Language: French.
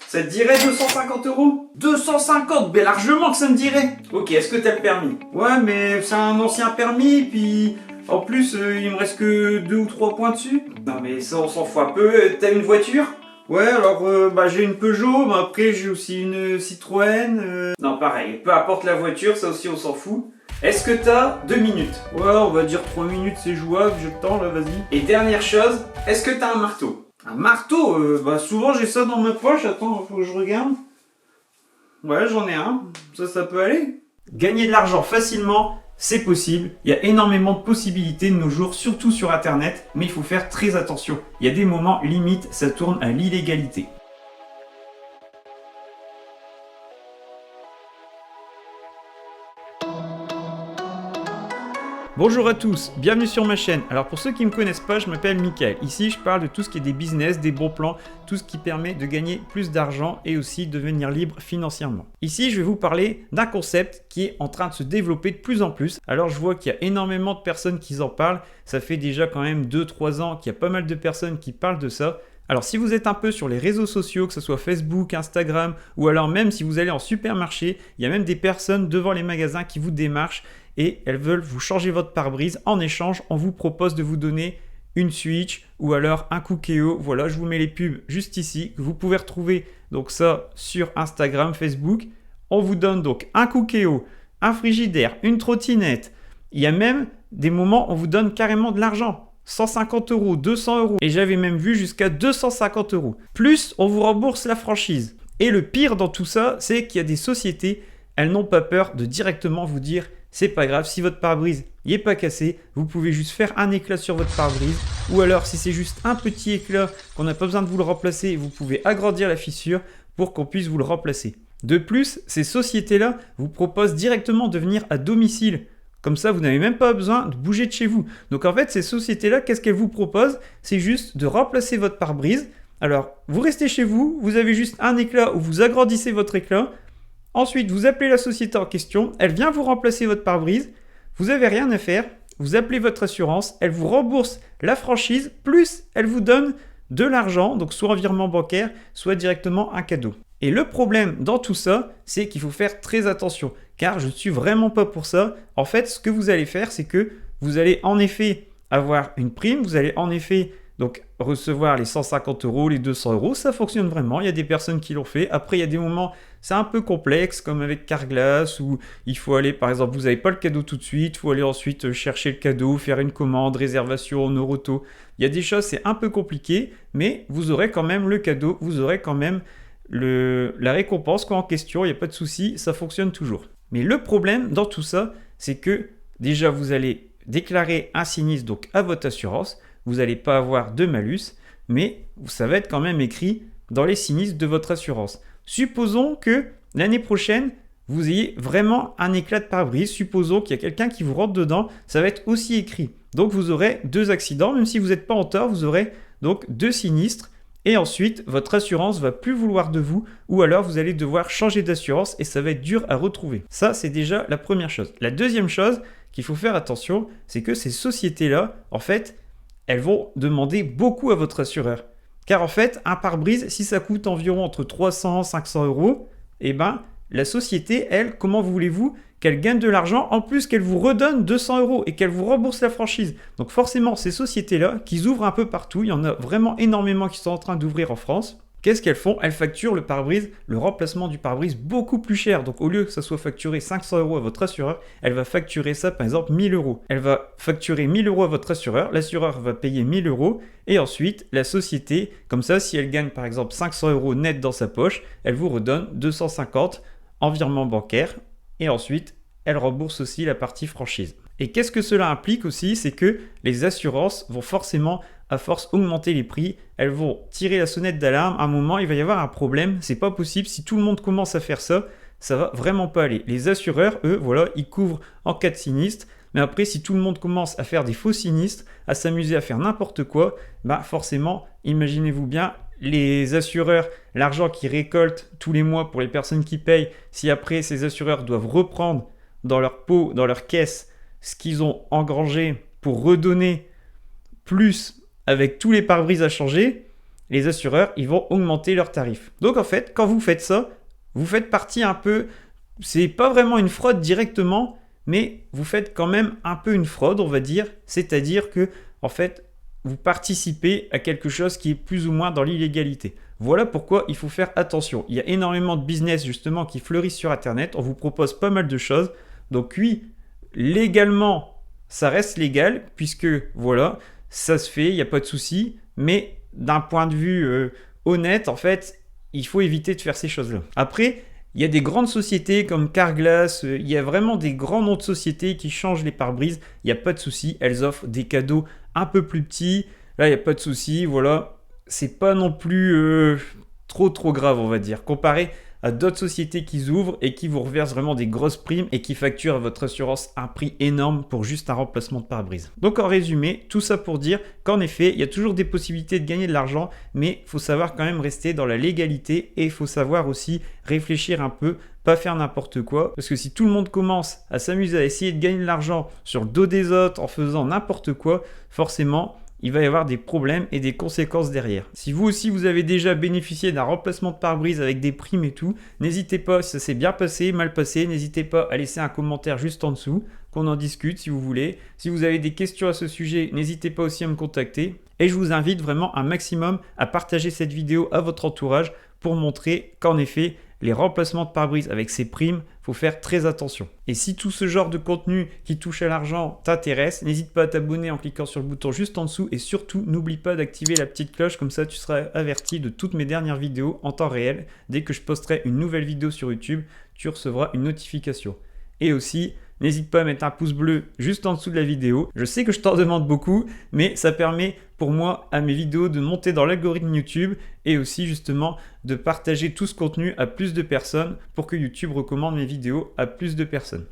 Ça te dirait 250 €? 250, ben largement que ça me dirait. Ok, est-ce que t'as le permis? Ouais, mais c'est un ancien permis, puis en plus, il me reste que 2 ou 3 points dessus. Non mais ça, on s'en fout un peu. T'as une voiture? Ouais, alors j'ai une Peugeot, mais après j'ai aussi une Citroën. Non, pareil, peu importe la voiture, ça aussi on s'en fout. Est-ce que t'as 2 minutes? Ouais, on va dire 3 minutes, c'est jouable, j'ai le temps là, vas-y. Et dernière chose, est-ce que t'as un marteau? Un marteau? Souvent j'ai ça dans ma poche, attends, faut que je regarde. Ouais, j'en ai un, ça peut aller. Gagner de l'argent facilement, c'est possible. Il y a énormément de possibilités de nos jours, surtout sur Internet, mais il faut faire très attention. Il y a des moments limite, ça tourne à l'illégalité. Bonjour à tous, bienvenue sur ma chaîne. Alors pour ceux qui ne me connaissent pas, je m'appelle Mickaël. Ici, je parle de tout ce qui est des business, des bons plans, tout ce qui permet de gagner plus d'argent et aussi de devenir libre financièrement. Ici, je vais vous parler d'un concept qui est en train de se développer de plus en plus. Alors je vois qu'il y a énormément de personnes qui en parlent. Ça fait déjà quand même 2-3 ans qu'il y a pas mal de personnes qui parlent de ça. Alors si vous êtes un peu sur les réseaux sociaux, que ce soit Facebook, Instagram, ou alors même si vous allez en supermarché, il y a même des personnes devant les magasins qui vous démarchent et elles veulent vous changer votre pare-brise. En échange, on vous propose de vous donner une Switch ou alors un Cookéo. Voilà, je vous mets les pubs juste ici, que vous pouvez retrouver donc ça sur Instagram, Facebook. On vous donne donc un Cookéo, un frigidaire, une trottinette. Il y a même des moments où on vous donne carrément de l'argent. 150 €, 200 € et j'avais même vu jusqu'à 250 €. Plus, on vous rembourse la franchise. Et le pire dans tout ça, c'est qu'il y a des sociétés, elles n'ont pas peur de directement vous dire c'est pas grave, si votre pare-brise n'est pas cassé, vous pouvez juste faire un éclat sur votre pare-brise. Ou alors, si c'est juste un petit éclat qu'on n'a pas besoin de vous le remplacer, vous pouvez agrandir la fissure pour qu'on puisse vous le remplacer. De plus, ces sociétés-là vous proposent directement de venir à domicile. Comme ça, vous n'avez même pas besoin de bouger de chez vous. Donc en fait, ces sociétés-là, qu'est-ce qu'elles vous proposent? C'est juste de remplacer votre pare-brise. Alors, vous restez chez vous, vous avez juste un éclat où vous agrandissez votre éclat. Ensuite, vous appelez la société en question, elle vient vous remplacer votre pare-brise. Vous n'avez rien à faire, vous appelez votre assurance, elle vous rembourse la franchise, plus elle vous donne de l'argent, donc soit en virement bancaire, soit directement un cadeau. Et le problème dans tout ça, c'est qu'il faut faire très attention, car je ne suis vraiment pas pour ça. En fait, ce que vous allez faire, c'est que vous allez en effet avoir une prime, vous allez en effet donc recevoir les 150 €, les 200 €, ça fonctionne vraiment, il y a des personnes qui l'ont fait. Après, il y a des moments, c'est un peu complexe, comme avec Carglass, où il faut aller, par exemple, vous n'avez pas le cadeau tout de suite, il faut aller ensuite chercher le cadeau, faire une commande, réservation en Euroto. Il y a des choses, c'est un peu compliqué, mais vous aurez quand même le cadeau, vous aurez quand même la récompense quoi en question, il n'y a pas de souci, ça fonctionne toujours. Mais le problème dans tout ça, c'est que déjà vous allez déclarer un sinistre donc à votre assurance, vous n'allez pas avoir de malus, mais ça va être quand même écrit dans les sinistres de votre assurance. Supposons que l'année prochaine, vous ayez vraiment un éclat de pare-brise, supposons qu'il y a quelqu'un qui vous rentre dedans, ça va être aussi écrit. Donc vous aurez 2 accidents, même si vous n'êtes pas en tort, vous aurez donc 2 sinistres. Et ensuite, votre assurance va plus vouloir de vous ou alors vous allez devoir changer d'assurance et ça va être dur à retrouver. Ça, c'est déjà la première chose. La deuxième chose qu'il faut faire attention, c'est que ces sociétés-là, en fait, elles vont demander beaucoup à votre assureur. Car en fait, un pare-brise, si ça coûte environ entre 300 et 500 €, eh ben, la société, elle, comment voulez-vous qu'elle gagne de l'argent en plus qu'elle vous redonne 200 € et qu'elle vous rembourse la franchise. Donc forcément, ces sociétés-là, qui ouvrent un peu partout, il y en a vraiment énormément qui sont en train d'ouvrir en France. Qu'est-ce qu'elles font? Elles facturent le pare-brise, le remplacement du pare-brise beaucoup plus cher. Donc au lieu que ça soit facturé 500 € à votre assureur, elle va facturer ça par exemple 1000 €. Elle va facturer 1000 € à votre assureur, l'assureur va payer 1000 € et ensuite la société, comme ça si elle gagne par exemple 500 € net dans sa poche, elle vous redonne 250 en virement bancaire et ensuite elle rembourse aussi la partie franchise. Et qu'est-ce que cela implique aussi? C'est que les assurances vont forcément, à force, augmenter les prix. Elles vont tirer la sonnette d'alarme. À un moment, il va y avoir un problème. C'est pas possible. Si tout le monde commence à faire ça, ça va vraiment pas aller. Les assureurs, eux, voilà, ils couvrent en cas de sinistre. Mais après, si tout le monde commence à faire des faux sinistres, à s'amuser à faire n'importe quoi, bah forcément, imaginez-vous bien, les assureurs, l'argent qu'ils récoltent tous les mois pour les personnes qui payent, si après ces assureurs doivent reprendre dans leur pot, dans leur caisse, ce qu'ils ont engrangé pour redonner plus avec tous les pare-brises à changer, les assureurs, ils vont augmenter leurs tarifs. Donc en fait, quand vous faites ça, vous faites partie un peu, c'est pas vraiment une fraude directement, mais vous faites quand même un peu une fraude, on va dire, c'est-à-dire que en fait, vous participez à quelque chose qui est plus ou moins dans l'illégalité. Voilà pourquoi il faut faire attention. Il y a énormément de business justement qui fleurissent sur Internet, on vous propose pas mal de choses. Donc oui, légalement, ça reste légal, puisque voilà, ça se fait, il n'y a pas de souci, mais d'un point de vue honnête, en fait, il faut éviter de faire ces choses-là. Après, il y a des grandes sociétés comme Carglass, il y a vraiment des grands noms de sociétés qui changent les pare-brises, il n'y a pas de souci, elles offrent des cadeaux un peu plus petits, là il n'y a pas de souci, voilà, c'est pas non plus trop grave on va dire, comparé à d'autres sociétés qui ouvrent et qui vous reversent vraiment des grosses primes et qui facturent à votre assurance un prix énorme pour juste un remplacement de pare-brise. Donc en résumé, tout ça pour dire qu'en effet, il y a toujours des possibilités de gagner de l'argent, mais il faut savoir quand même rester dans la légalité et il faut savoir aussi réfléchir un peu, pas faire n'importe quoi, parce que si tout le monde commence à s'amuser à essayer de gagner de l'argent sur le dos des autres en faisant n'importe quoi, forcément, il va y avoir des problèmes et des conséquences derrière. Si vous aussi vous avez déjà bénéficié d'un remplacement de pare-brise avec des primes et tout, n'hésitez pas, si ça s'est bien passé, mal passé, n'hésitez pas à laisser un commentaire juste en dessous, qu'on en discute si vous voulez. Si vous avez des questions à ce sujet, n'hésitez pas aussi à me contacter. Et je vous invite vraiment un maximum à partager cette vidéo à votre entourage pour montrer qu'en effet, les remplacements de pare-brise avec ces primes, faut faire très attention. Et si tout ce genre de contenu qui touche à l'argent t'intéresse, n'hésite pas à t'abonner en cliquant sur le bouton juste en dessous et surtout n'oublie pas d'activer la petite cloche, comme ça tu seras averti de toutes mes dernières vidéos en temps réel. Dès que je posterai une nouvelle vidéo sur YouTube, tu recevras une notification. Et aussi, n'hésite pas à mettre un pouce bleu juste en dessous de la vidéo. Je sais que je t'en demande beaucoup, mais ça permet pour moi à mes vidéos de monter dans l'algorithme YouTube et aussi justement de partager tout ce contenu à plus de personnes pour que YouTube recommande mes vidéos à plus de personnes.